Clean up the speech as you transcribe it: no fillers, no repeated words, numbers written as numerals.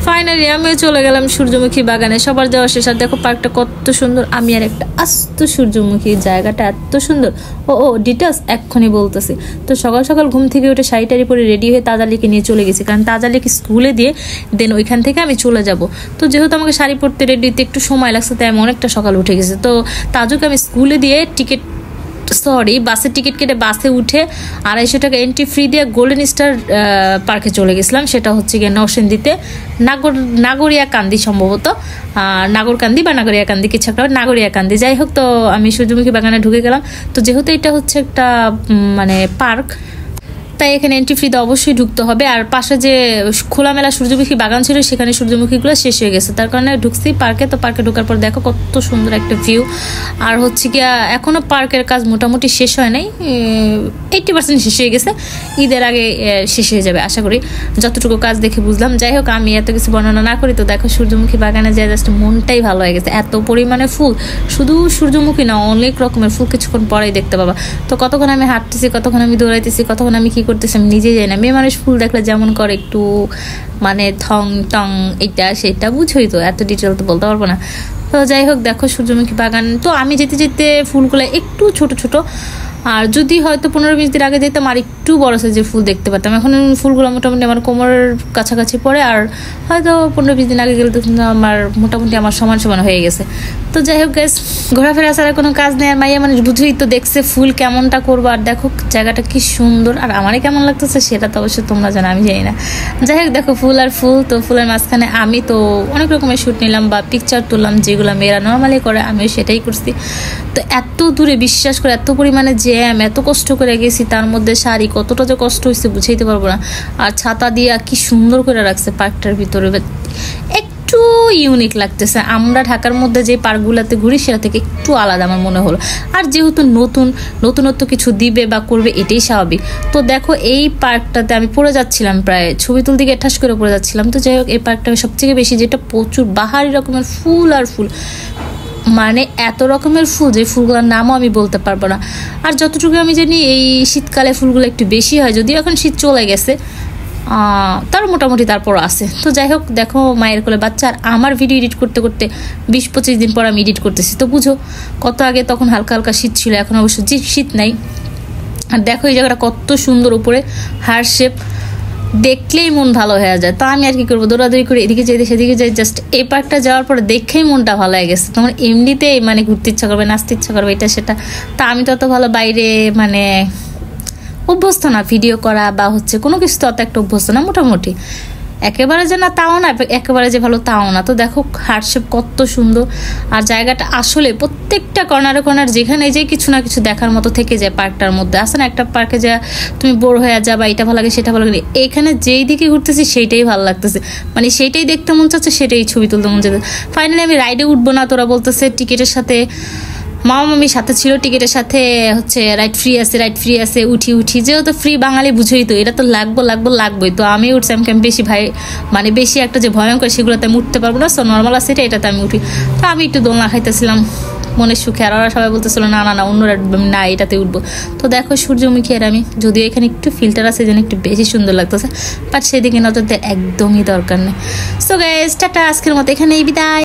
Finally আমিও চলে গেলাম সূর্যমুখী বাগানে। সবার যাওয়া শেষ। আর দেখো পার্কটা কত সুন্দর। আমি আর একটা আস্ত সূর্যমুখী, জায়গাটা এত সুন্দর। ও ডিটেলস এক্ষুনি বলতেছি। তো সকাল সকাল ঘুম থেকে উঠে শাড়ি টাড়ি পরে রেডি হয়ে তাজালিকে নিয়ে চলে গেছি, কারণ তাজালিকে স্কুলে দিয়ে দেন ওইখান থেকে আমি চলে যাব। তো যেহেতু আমাকে শাড়ি পরতে রেডি দিতে একটু সময় লাগছে, তাই আমি অনেকটা সকাল উঠে গেছি। তো তাজুকে আমি স্কুলে দিয়ে বাসের টিকিট কেটে বাসে উঠে 250 টাকা এন্ট্রি ফ্রি দিয়ে গোল্ডেন স্টার পার্কে চলে গেছিলাম। সেটা হচ্ছে গিয়ে নরসিংদীতে, নাগরিয়াকান্দি সম্ভবত, নাগরকান্দি বা নাগরিয়াকান্দি কিছু একটা, নাগরিয়াকান্দি যাই হোক। তো আমি সূর্যমুখী বাগানে ঢুকে গেলাম। তো যেহেতু এটা হচ্ছে একটা মানে পার্ক, তাই এখানে এন্ট্রি ফ্রি তো অবশ্যই ঢুকতে হবে। আর পাশে যে খোলামেলা সূর্যমুখী বাগান ছিল সেখানে সূর্যমুখীগুলো শেষ হয়ে গেছে, তার কারণে ঢুকছি পার্কে। তো পার্কে ঢোকার পর দেখো কত সুন্দর একটা ভিউ। আর হচ্ছে কি এখনো পার্কের কাজ মোটামুটি শেষ হয় নাই, 80% শেষ হয়ে গেছে। ঈদের আগে শেষ হয়ে যাবে আশা করি, যতটুকু কাজ দেখে বুঝলাম। যাই হোক, আমি এত কিছু বর্ণনা না করি। তো দেখো সূর্যমুখী বাগানে যায় জাস্ট মনটাই ভালো হয়ে গেছে। এত পরিমাণে ফুল, শুধু সূর্যমুখী না অনেক রকমের ফুল কিছুক্ষণ পরেই দেখতে পাবা। তো কতক্ষণ আমি হাঁটতেছি, কতক্ষণ আমি দৌড়াইতেছি, কতক্ষণ আমি কি করতেছি আমি নিজেই যাই না। মেয়ে মানুষ ফুল দেখলে যেমন করে একটু মানে থং টং এটা সেটা বুঝোই, তো এত ডিটেল তো বলতে পারবো না। তো যাই হোক দেখো সূর্যমুখী বাগান। তো আমি যেতে যেতে ফুলগুলো একটু ছোট ছোট, আর যদি হয়তো 15-20 দিন আগে যেতাম আর একটু বড় সাইজের ফুল দেখতে পারতাম। এখন ফুলগুলো মোটামুটি আমার কোমরের কাছাকাছি পড়ে, আর হয়তো 15-20 দিন আগে গেলে তো আমার মোটামুটি আমার সমান সমান হয়ে গেছে। তো যাই হোক গাইস, ঘোরাফেরা ছাড়া কোনো কাজ নেই। আর মাইয়া মানুষ বুঝেই তো দেখছে ফুল কেমনটা করবো। আর দেখো জায়গাটা কি সুন্দর, আর আমারই কেমন লাগতেছে সেটা তো অবশ্যই তোমরা জানো, আমি জানি না। যাই হোক দেখো ফুল আর ফুল। তো ফুলের মাঝখানে আমি তো অনেক রকমের শ্যুট নিলাম বা পিকচার তুললাম, যেগুলো মেয়েরা নর্মালি করে আমিও সেটাই করছি। তো এত দূরে বিশ্বাস করে এত পরিমাণে জ্যাম, এত কষ্ট করে গেছি, তার মধ্যে শাড়ি কতটা যে কষ্ট হয়েছে বুঝাইতে পারবো না। আর ছাতা দিয়ে কি সুন্দর করে রাখছে পার্কটার ভিতরে, একটু ইউনিক লাগতেছে। আমরা ঢাকার মধ্যে যে পার্কগুলোতে ঘুরি সেটা থেকে একটু আলাদা আমার মনে হলো। আর যেহেতু নতুনত্ব কিছু দিবে বা করবে, এটাই স্বাভাবিক। তো দেখো এই পার্কটাতে আমি পড়ে যাচ্ছিলাম, প্রায় ছবি তুলতে গিয়ে ঠাস করে পড়ে যাচ্ছিলাম। তো যাই হোক এই পার্কটা সবথেকে বেশি যেটা প্রচুর বাহারি রকমের ফুল আর ফুল, মানে এত রকমের ফুল যে ফুলগুলোর নামও আমি বলতে পারবো না। আর যতটুকু আমি জানি এই শীতকালে ফুলগুলো একটু বেশি হয়, যদিও এখন শীত চলে গেছে, তার মোটামুটি তারপর আছে। তো যাই হোক দেখো মায়ের কোলে বাচ্চা। আর আমার ভিডিও এডিট করতে করতে 20-25 দিন পর আমি এডিট করতেছি। তো বুঝো কত আগে তখন হালকা হালকা শীত ছিল, এখন অবশ্য শীত নাই। আর দেখো এই জায়গাটা কত সুন্দর, উপরে হার্ট শেপ, দেখলেই মন ভালো হয়ে যায়। তো আমি আর কি করবো, দৌড়াদৌড়ি করে এদিকে যাই সেদিকে যাই। জাস্ট এই পার্কটা যাওয়ার পরে দেখেই মনটা ভালো হয়ে গেছে। তোমার এমনিতেই মানে ঘুরতে ইচ্ছা করবে, নাচতে ইচ্ছা করবে, এটা সেটা। তা আমি তো অত ভালো বাইরে মানে অভ্যস্ত না ভিডিও করা বা হচ্ছে কোনো কিছু, তো অত একটা অভ্যস্ত না। মোটামুটি একেবারে যে না তাও না, একেবারে যে ভালো তাও না। তো দেখো হার্টশেপ কত সুন্দর। আর জায়গাটা আসলে প্রত্যেকটা কর্নারে কর্নার যেখানে যে কিছু না কিছু দেখার মতো থেকে যায় পার্কটার মধ্যে। আসে না একটা পার্কে যা তুমি বোর হয়ে যা বা এটা ভালো লাগে সেটা ভালো লাগে, এখানে যেই দিকে ঘুরতেছি সেইটাই ভালো লাগতেছে, মানে সেইটাই দেখতে মন চাচ্ছে, সেটাই ছবি তুলতে মন চাচ্ছে। ফাইনালি আমি রাইডে উঠবো না, তোরা বলতেছে টিকিটের সাথে, মামির সাথে ছিল টিকিটের সাথে হচ্ছে রাইড ফ্রি আছে, উঠি যেহেতু ফ্রি বাঙালি বুঝেই তো এটা তো লাগবোই। তো আমি উঠছি, আমি বেশি মানে বেশি একটা যে ভয়ঙ্কর সেগুলোতে আমি উঠতে পারবো না। সো নর্মাল আছে এটাতে আমি উঠি। তো আমি একটু দোলনা খাইতেছিলাম মনের সুখে, আর ওরা সবাই বলতেছিল না অন্য না এটাতে উঠবো। তো দেখো সূর্যমুখী আর আমি, যদিও এখানে একটু ফিল্টার আছে যেন একটু বেশি সুন্দর লাগতেছে, বাট সেদিকে নজর দেওয়ার একদমই দরকার নেই। সো গাইস টাটা, আজকের মতো এখানেই বিদায়।